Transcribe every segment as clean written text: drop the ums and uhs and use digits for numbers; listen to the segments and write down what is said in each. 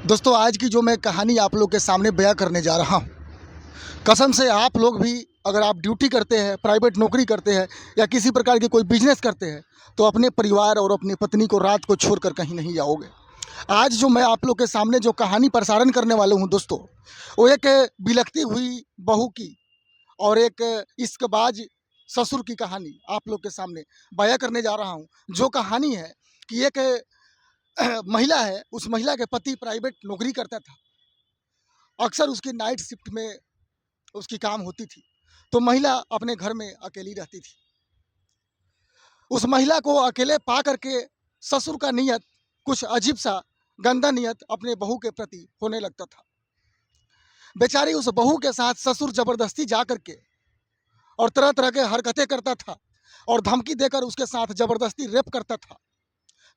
दोस्तों, आज की जो मैं कहानी आप लोग के सामने बयां करने जा रहा हूँ, कसम से आप लोग भी अगर आप ड्यूटी करते हैं, प्राइवेट नौकरी करते हैं या किसी प्रकार के कोई बिजनेस करते हैं तो अपने परिवार और अपनी पत्नी को रात को छोड़कर कहीं नहीं जाओगे। आज जो मैं आप लोग के सामने जो कहानी प्रसारण करने वाला हूँ दोस्तों, वो एक बिलखती हुई बहू की और एक इश्कबाज ससुर की कहानी आप लोग के सामने बयां करने जा रहा हूँ। जो कहानी है कि एक महिला है, उस महिला के पति प्राइवेट नौकरी करता था। अक्सर उसकी नाइट शिफ्ट में उसकी काम होती थी, तो महिला अपने घर में अकेली रहती थी। उस महिला को अकेले पा करके ससुर का नियत कुछ अजीब सा गंदा नियत अपने बहू के प्रति होने लगता था। बेचारी उस बहू के साथ ससुर जबरदस्ती जा करके और तरह तरह के हरकतें करता था और धमकी देकर उसके साथ जबरदस्ती रेप करता था।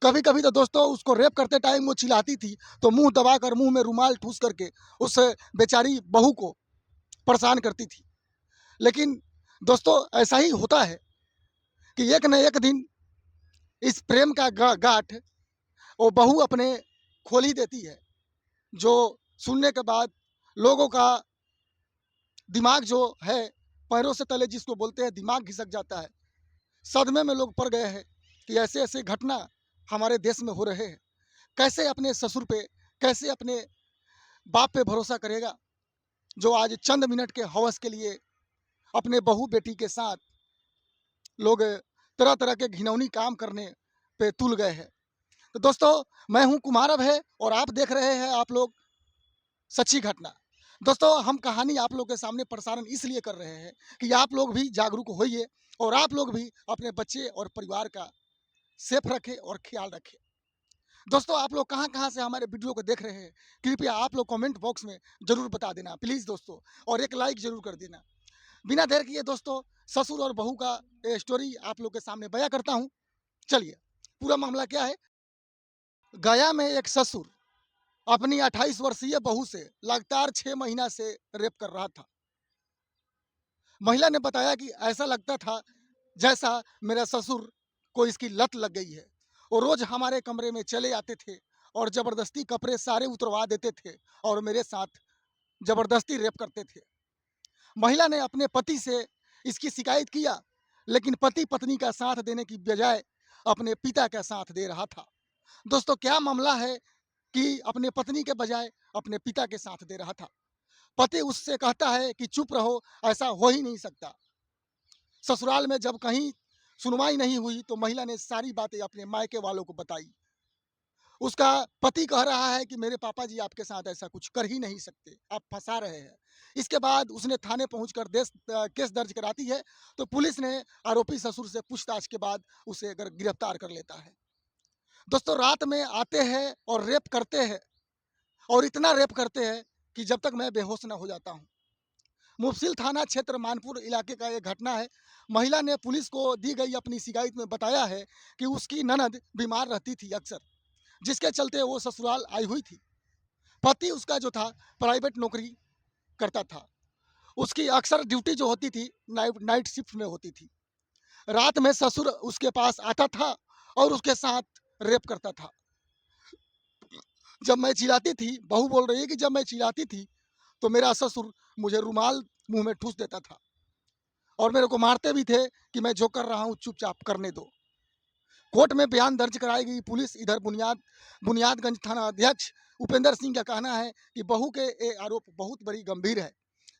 कभी कभी तो दोस्तों उसको रेप करते टाइम वो चिल्लाती थी तो मुंह दबाकर मुंह में रुमाल ठूस करके उस बेचारी बहू को परेशान करती थी। लेकिन दोस्तों ऐसा ही होता है कि एक न एक दिन इस प्रेम का गांठ वो बहू अपने खोल ही देती है, जो सुनने के बाद लोगों का दिमाग जो है पैरों से तले जिसको बोलते हैं दिमाग घिसक जाता है। सदमे में लोग पड़ गए हैं कि ऐसे ऐसे घटना हमारे देश में हो रहे हैं। कैसे अपने ससुर पे, कैसे अपने बाप पे भरोसा करेगा जो आज चंद मिनट के हवस के लिए अपने बहू बेटी के साथ लोग तरह तरह के घिनौनी काम करने पे तुल गए हैं। तो दोस्तों, मैं हूं कुमार अब है और आप देख रहे हैं आप लोग सच्ची घटना। दोस्तों, हम कहानी आप लोग के सामने प्रसारण इसलिए कर रहे हैं कि आप लोग भी जागरूक होइए और आप लोग भी अपने बच्चे और परिवार का सेफ रखें और ख्याल रखें। दोस्तों, आप लोग कहाँ कहाँ से हमारे वीडियो को देख रहे हैं, कृपया आप लोग कमेंट बॉक्स में जरूर बता देना प्लीज़ दोस्तों, और एक लाइक जरूर कर देना। बिना देर किए दोस्तों, ससुर और बहू का स्टोरी आप लोग के सामने बयां करता हूं। चलिए, पूरा मामला क्या है। गया में एक ससुर अपनी 28 वर्षीय बहू से लगातार 6 महीना से रेप कर रहा था। महिला ने बताया कि ऐसा लगता था जैसा मेरा ससुर को इसकी लत लग गई है। वो रोज हमारे कमरे में चले आते थे और जबरदस्ती कपड़े सारे उतरवा देते थे और मेरे साथ जबरदस्ती रेप करते थे। महिला ने अपने पति से इसकी शिकायत किया, लेकिन पति पत्नी का साथ देने की बजाय अपने पिता का साथ दे रहा था। दोस्तों, क्या मामला है कि अपने पत्नी के बजाय अपने पिता के साथ दे रहा था। पति उससे कहता है कि चुप रहो, ऐसा हो ही नहीं सकता। ससुराल में जब कहीं सुनवाई नहीं हुई तो महिला ने सारी बातें अपने मायके वालों को बताई। उसका पति कह रहा है कि मेरे पापा जी आपके साथ ऐसा कुछ कर ही नहीं सकते, आप फंसा रहे हैं। इसके बाद उसने थाने पहुंचकर केस दर्ज कराती है, तो पुलिस ने आरोपी ससुर से पूछताछ के बाद उसे गिरफ्तार कर लेता है। दोस्तों, रात में आते हैं और रेप करते हैं और इतना रेप करते हैं कि जब तक मैं बेहोश न हो जाता हूँ। मुफसिल थाना क्षेत्र मानपुर इलाके का एक घटना है। महिला ने पुलिस को दी गई अपनी शिकायत में बताया है कि उसकी ननद बीमार रहती थी अक्सर, जिसके चलते वो ससुराल आई हुई थी। पति उसका जो था प्राइवेट नौकरी करता था। उसकी अक्सर ड्यूटी जो होती थी नाइट शिफ्ट में होती थी। रात में ससुर उसके पास आता था और उसके साथ रेप करता था। जब मैं चिल्लाती थी, बहू बोल रही है कि जब मैं चिल्लाती थी तो मेरा ससुर मुझे रुमाल मुंह में ठूस देता था और मेरे को मारते भी थे कि मैं जो कर रहा हूँ चुपचाप करने दो। कोर्ट में बयान दर्ज कराई गई पुलिस। इधर बुनियादगंज थाना अध्यक्ष उपेंद्र सिंह का कहना है कि बहू के ये आरोप बहुत बड़ी गंभीर है,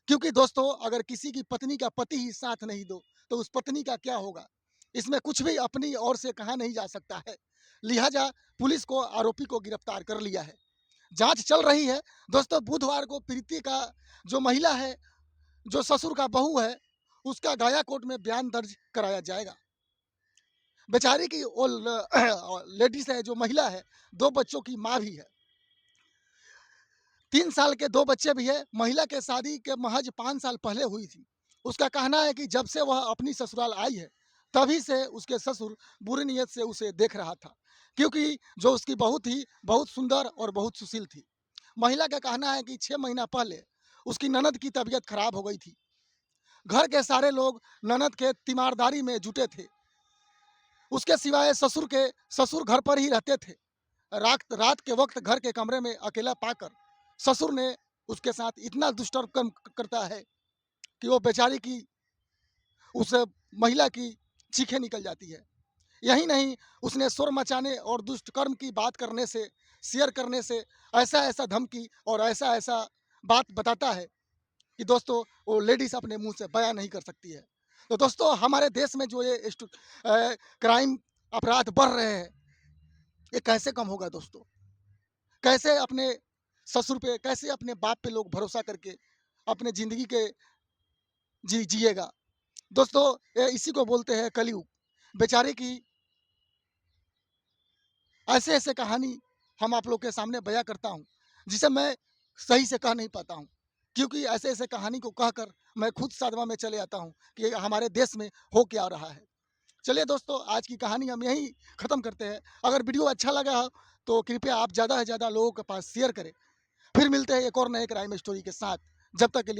क्योंकि दोस्तों अगर किसी की पत्नी का पति ही साथ नहीं दो तो उस पत्नी का क्या होगा। इसमें कुछ भी अपनी ओर से कहा नहीं जा सकता है। लिहाजा पुलिस को आरोपी को गिरफ्तार कर लिया है। जांच चल रही है। दोस्तों, बुधवार को प्रीति का जो महिला है, जो ससुर का बहू है, उसका गया कोर्ट में बयान दर्ज कराया जाएगा। बेचारी की वो लेडीज है, जो महिला है, 2 बच्चों की माँ भी है। 3 साल के 2 बच्चे भी है। महिला के शादी के महज 5 साल पहले हुई थी। उसका कहना है कि जब से वह अपनी ससुराल आई है तभी से उसके ससुर बुरी नीयत से उसे देख रहा था, क्योंकि जो उसकी बहू थी बहुत सुंदर और बहुत सुशील थी। महिला का कहना है कि 6 महीना पहले उसकी ननद की तबीयत खराब हो गई थी। घर के सारे लोग ननद के तीमारदारी में जुटे थे। उसके सिवाय ससुर घर पर ही रहते थे। रात रात के वक्त घर के कमरे में अकेला पाकर ससुर ने उसके साथ इतना दुष्कर्म करता है कि वो बेचारी की, उस महिला की चीखें निकल जाती है। यही नहीं, उसने शोर मचाने और दुष्कर्म की बात करने से, शेयर करने से ऐसा ऐसा धमकी और ऐसा ऐसा बात बताता है कि दोस्तों वो लेडीज़ अपने मुंह से बयां नहीं कर सकती है। तो दोस्तों हमारे देश में जो ये क्राइम अपराध बढ़ रहे हैं, ये कैसे कम होगा दोस्तों? कैसे अपने ससुर पे, कैसे अपने बाप पे लोग भरोसा करके अपने ज़िंदगी के जिएगा? दोस्तों ये इसी को बोलते हैं कलयुग। बेचारे की ऐसे-ऐसे कहानी हम आप लोग के सामने बयाँ करता हूँ, जिसे मैं सही से कह नहीं पाता हूँ। क्योंकि ऐसे-ऐसे कहानी को कहकर मैं खुद सदमा में चले आता हूँ कि हमारे देश में हो क्या रहा है। चलिए दोस्तों, आज की कहानी हम यहीं ख़त्म करते हैं। अगर वीडियो अच्छा लगा हो, तो कृपया आप ज़्यादा से ज़्यादा लोगों के पास शेयर करें। फिर मिलते हैं एक और नए क्राइम स्टोरी के साथ। जब तक के लिए